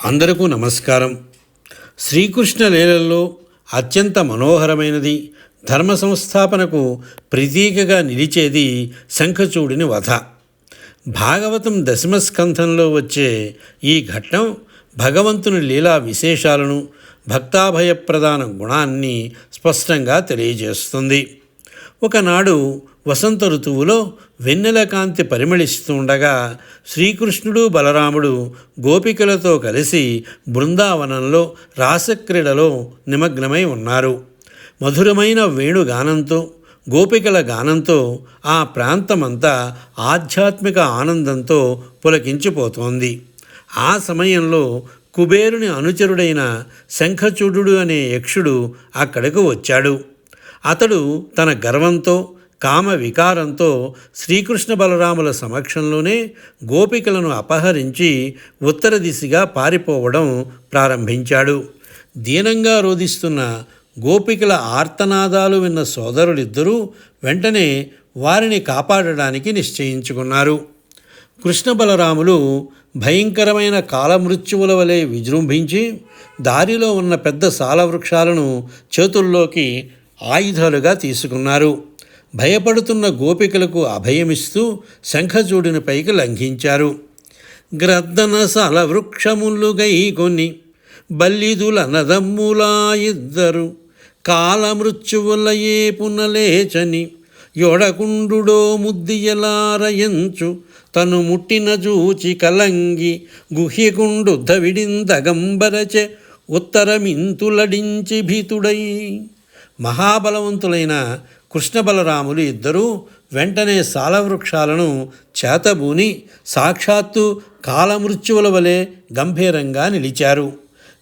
అందరికీ నమస్కారం. శ్రీకృష్ణ లీలల్లో అత్యంత మనోహరమైనది, ధర్మ సంస్థాపనకు ప్రతీకగా నిలిచేది శంఖచూడుని వధ. భాగవతం దశమ స్కంధంలో వచ్చే ఈ ఘట్టం భగవంతుని లీలా విశేషాలను, భక్తాభయప్రదాన గుణాన్ని స్పష్టంగా తెలియజేస్తుంది. ఒకనాడు వసంత ఋతువులో వెన్నెల కాంతి పరిమళిస్తుండగా శ్రీకృష్ణుడు బలరాముడు గోపికలతో కలిసి బృందావనంలో రాసక్రీడలో నిమగ్నమై ఉన్నారు. మధురమైన వేణుగానంతో, గోపికల గానంతో ఆ ప్రాంతమంతా ఆధ్యాత్మిక ఆనందంతో పులకించిపోతోంది. ఆ సమయంలో కుబేరుని అనుచరుడైన శంఖచూడు అనే యక్షుడు అక్కడకు వచ్చాడు. అతడు తన గర్వంతో, కామ వికారంతో శ్రీకృష్ణ బలరాముల సమక్షంలోనే గోపికలను అపహరించి ఉత్తర దిశగా పారిపోవడం ప్రారంభించాడు. దీనంగా రోదిస్తున్న గోపికల ఆర్తనాదాలు విన్న సోదరులిద్దరూ వెంటనే వారిని కాపాడడానికి నిశ్చయించుకున్నారు. కృష్ణ బలరాములు భయంకరమైన కాలమృత్యువుల వలె విజృంభించి దారిలో ఉన్న పెద్ద సాలవృక్షాలను చేతుల్లోకి ఆయుధాలుగా తీసుకున్నారు. భయపడుతున్న గోపికలకు అభయమిస్తూ శంఖచూడుని పైకి లంఘించారు. గ్రద్దన సాలవృక్షములు గైకొని బల్లిదులనదమ్ములా ఇద్దరు కాలమృత్యువులయే పునలేచని యొడకుండుడో ముద్దియలారయంచు తను ముట్టిన జూచి కలంగి గుహ్యకుండుద్ధవిడిందగంబరచె ఉత్తరమింతులడించి భీతుడై. మహాబలవంతులైన కృష్ణ బలరాములు ఇద్దరూ వెంటనే సాలవృక్షాలను చేతబూని సాక్షాత్తు కాలమృత్యువుల వలె గంభీరంగా నిలిచారు.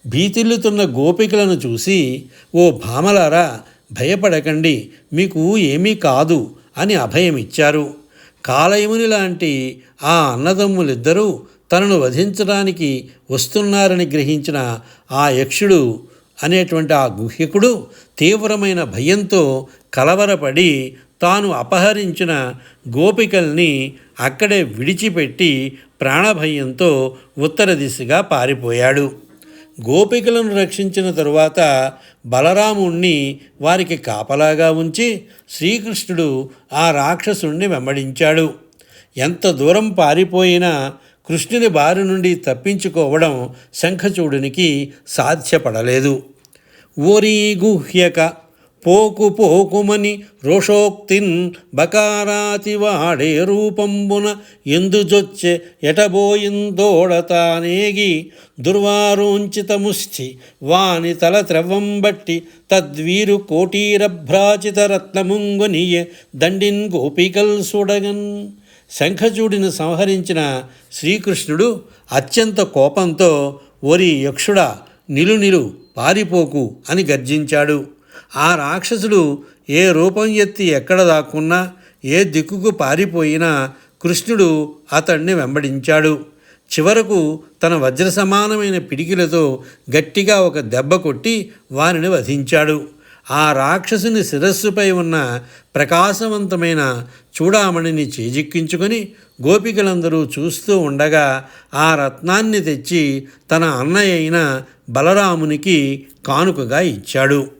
భీతిల్లుతున్న గోపికలను చూసి, ఓ భామలారా, భయపడకండి, మీకు ఏమీ కాదు అని అభయమిచ్చారు. కాలయముని లాంటి ఆ అన్నదమ్ములిద్దరూ తనను వధించడానికి వస్తున్నారని గ్రహించిన ఆ యక్షుడు అనేటువంటి ఆ గుహ్యకుడు తీవ్రమైన భయంతో కలవరపడి తాను అపహరించిన గోపికల్ని అక్కడే విడిచిపెట్టి ప్రాణభయంతో ఉత్తర దిశగా పారిపోయాడు. గోపికలను రక్షించిన తరువాత బలరాముణ్ణి వారికి కాపలాగా ఉంచి శ్రీకృష్ణుడు ఆ రాక్షసుణ్ణి వెంబడించాడు. ఎంత దూరం పారిపోయినా కృష్ణుని బారి నుండి తప్పించుకోవడం శంఖచూడునికి సాధ్యపడలేదు. ఓరీ గుహ్యక పోకు పోకుమని రోషోక్తిన్ బకారాతి వాడే రూపంబున ఎందుజొచ్చే ఎటబోయిందోడతానేగి దుర్వారోంచితముష్టి వాని తల త్రవ్వం బట్టి తద్వీరు కోటీరభ్రాచిత రత్నముంగునియే దండిన్ గోపికల్ సుడగన్. శంఖచూడిని సంహరించిన శ్రీకృష్ణుడు అత్యంత కోపంతో, ఓరి యక్షుడా, నిలు పారిపోకు అని గర్జించాడు. ఆ రాక్షసుడు ఏ రూపం ఎత్తి ఎక్కడ దాక్కున్నా, ఏ దిక్కుకు పారిపోయినా కృష్ణుడు అతన్ని వెంబడించాడు. చివరకు తన వజ్ర సమానమైన పిడికిలతో గట్టిగా ఒక దెబ్బ కొట్టి వారిని వధించాడు. ఆ రాక్షసుని శిరస్సుపై ఉన్న ప్రకాశవంతమైన చూడామణిని చేజిక్కించుకొని గోపికలందరూ చూస్తూ ఉండగా ఆ రత్నాన్ని తెచ్చి తన అన్నయ్య అయిన బలరామునికి కానుకగా ఇచ్చాడు.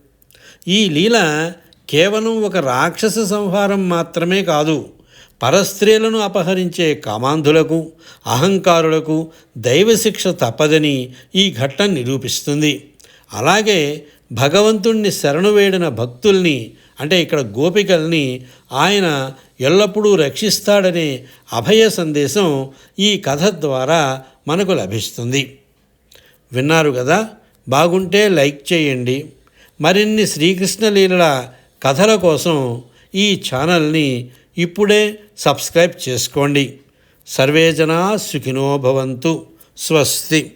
ఈ లీల కేవలం ఒక రాక్షస సంహారం మాత్రమే కాదు, పరస్త్రీలను అపహరించే కామాంధులకు, అహంకారులకు దైవశిక్ష తప్పదని ఈ ఘట్టం నిరూపిస్తుంది. అలాగే భగవంతుణ్ణి శరణు వేడిన భక్తుల్ని, అంటే ఇక్కడ గోపికల్ని, ఆయన ఎల్లప్పుడూ రక్షిస్తాడనే అభయ సందేశం ఈ కథ ద్వారా మనకు లభిస్తుంది. విన్నారు కదా? బాగుంటే లైక్ చేయండి. మరిన్ని శ్రీకృష్ణ లీలల కథల కోసం ఈ ఛానల్ని ఇప్పుడే సబ్స్క్రైబ్ చేసుకోండి. సర్వే జనా సుఖినో భవంతు. స్వస్తి.